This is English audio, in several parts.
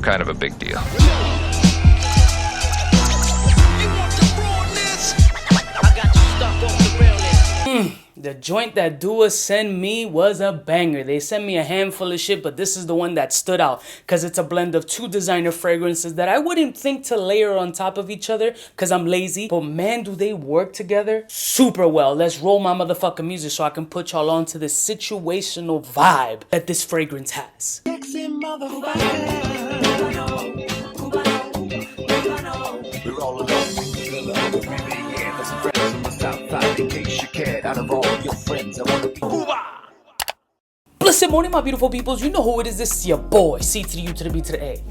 kind of a big deal. The joint that Dua sent me was a banger. They sent me a handful of shit, but this is the one that stood out because it's a blend of two designer fragrances that I wouldn't think to layer on top of each other because I'm lazy. But man, do they work together super well. Let's roll my motherfucking music so I can put y'all on to this situational vibe that this fragrance has. Sexy motherfucker. We're all alone. Out of all your friends, I want to be Cuba. Blessed morning, my beautiful peoples. You know who it is. This is your boy, C to the U to the B to the A.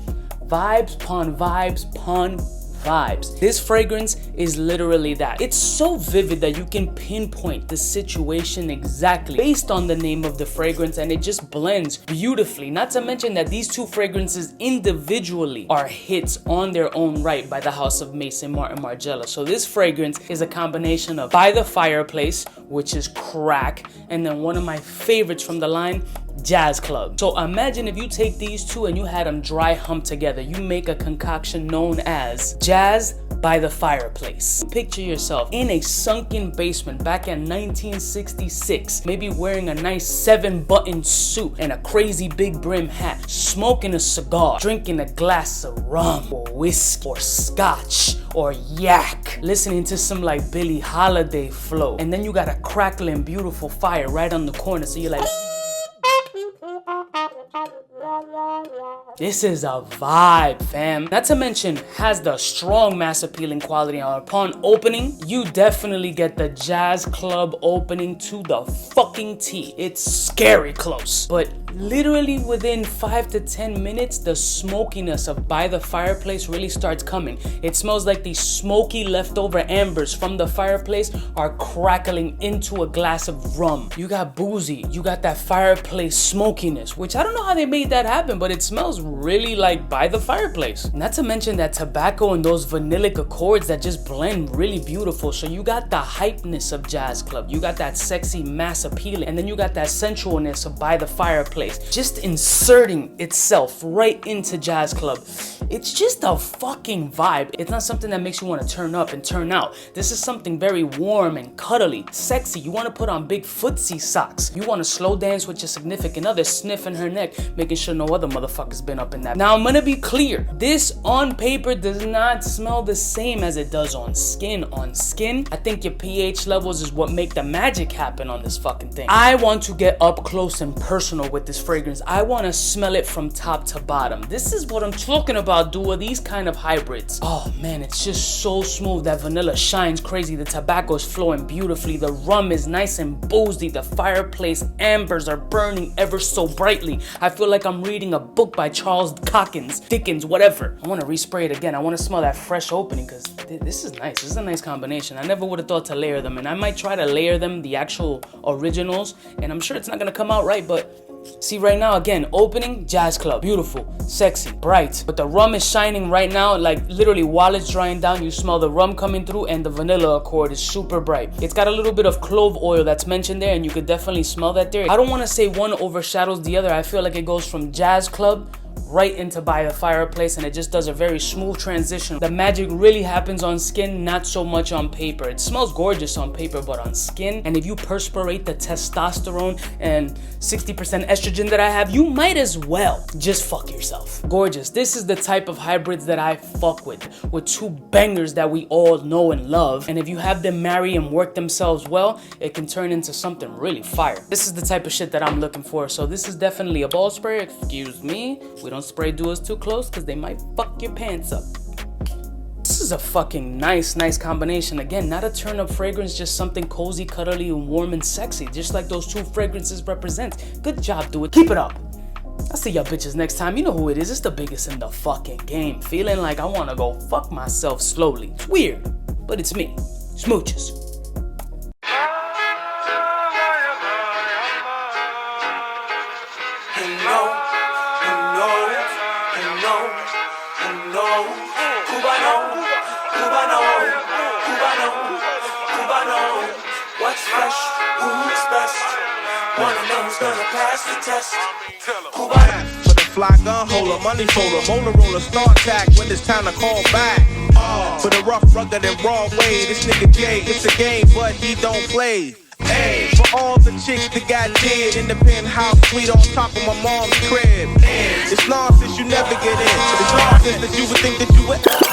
Vibes pun vibes pun vibes. This fragrance is literally that. It's so vivid that you can pinpoint the situation exactly based on the name of the fragrance, and it just blends beautifully. Not to mention that these two fragrances individually are hits on their own right by the house of Maison Margiela. So this fragrance is a combination of By the Fireplace, which is crack, and then one of my favorites from the line, Jazz Club. So imagine if you take these two and you had them dry hump together. You make a concoction known as Jazz by the Fireplace. Picture yourself in a sunken basement back in 1966, maybe wearing a nice 7-button suit and a crazy big brim hat, smoking a cigar, drinking a glass of rum or whiskey or scotch or yak, listening to some like Billie Holiday flow, and then you got a crackling beautiful fire right on the corner, so you're like, this is a vibe, fam. Not to mention, has the strong mass appealing quality. Upon opening, you definitely get the Jazz Club opening to the fucking T. It's scary close. But literally within 5 to 10 minutes, the smokiness of By the Fireplace really starts coming. It smells like these smoky leftover ambers from the fireplace are crackling into a glass of rum. You got boozy, you got that fireplace smokiness, which I don't know how they made that happen, but it smells really like By the Fireplace. Not to mention that tobacco and those vanillic accords that just blend really beautiful. So you got the hypeness of Jazz Club, you got that sexy mass appealing, and then you got that sensualness of By the Fireplace just inserting itself right into Jazz Club. It's just a fucking vibe. It's not something that makes you want to turn up and turn out. This is something very warm and cuddly, sexy. You want to put on big footsie socks. You want to slow dance with your significant other, sniffing her neck, making sure no other motherfucker's been up in that. Now I'm gonna be clear. This on paper does not smell the same as it does on skin. On skin, I think your pH levels is what make the magic happen on this fucking thing. I want to get up close and personal with this fragrance. I want to smell it from top to bottom. This is what I'm talking about, Dua. These kind of hybrids. Oh man, it's just so smooth. That vanilla shines crazy. The tobacco is flowing beautifully. The rum is nice and boozy. The fireplace ambers are burning ever so brightly. I feel like I'm reading a book by Charles Dickens, whatever. I want to respray it again. I want to smell that fresh opening because this is nice. This is a nice combination. I never would have thought to layer them, and I might try to layer them, the actual originals, and I'm sure it's not gonna come out right, but see right now, again, opening, Jazz Club, beautiful, sexy, bright, but the rum is shining right now. Like literally while it's drying down, you smell the rum coming through, and the vanilla accord is super bright. It's got a little bit of clove oil that's mentioned there, and you could definitely smell that there. I don't want to say one overshadows the other. I feel like it goes from Jazz Club right into By the Fireplace, and it just does a very smooth transition. The magic really happens on skin, not so much on paper. It smells gorgeous on paper, but on skin, and if you perspirate the testosterone and 60% estrogen that I have, you might as well just fuck yourself. Gorgeous. This is the type of hybrids that I fuck with two bangers that we all know and love, and if you have them marry and work themselves well, it can turn into something really fire. This is the type of shit that I'm looking for, so this is definitely a ball spray. Excuse me. We don't spray Duas too close because they might fuck your pants up. This is a fucking nice combination. Again, not a turn up fragrance, just something cozy, cuddly, and warm and sexy, just like those two fragrances represent. Good job, Dua. Keep it up. I'll see y'all bitches next time. You know who it is. It's the biggest in the fucking game. Feeling like I want to go fuck myself slowly. It's weird, but it's me. Smooches. What's fresh? Who's best? One of them's gonna pass the test. Cubano. fly gun holder, money folder, molar roller, star tack when it's time to call back. For the rough, rugged, and raw way, this nigga Jay, it's a game, but he don't play. Hey, for all the chicks that got dead in the penthouse suite on top of my mom's crib. It's nonsense, you never get in. It's nonsense that you would think that you would.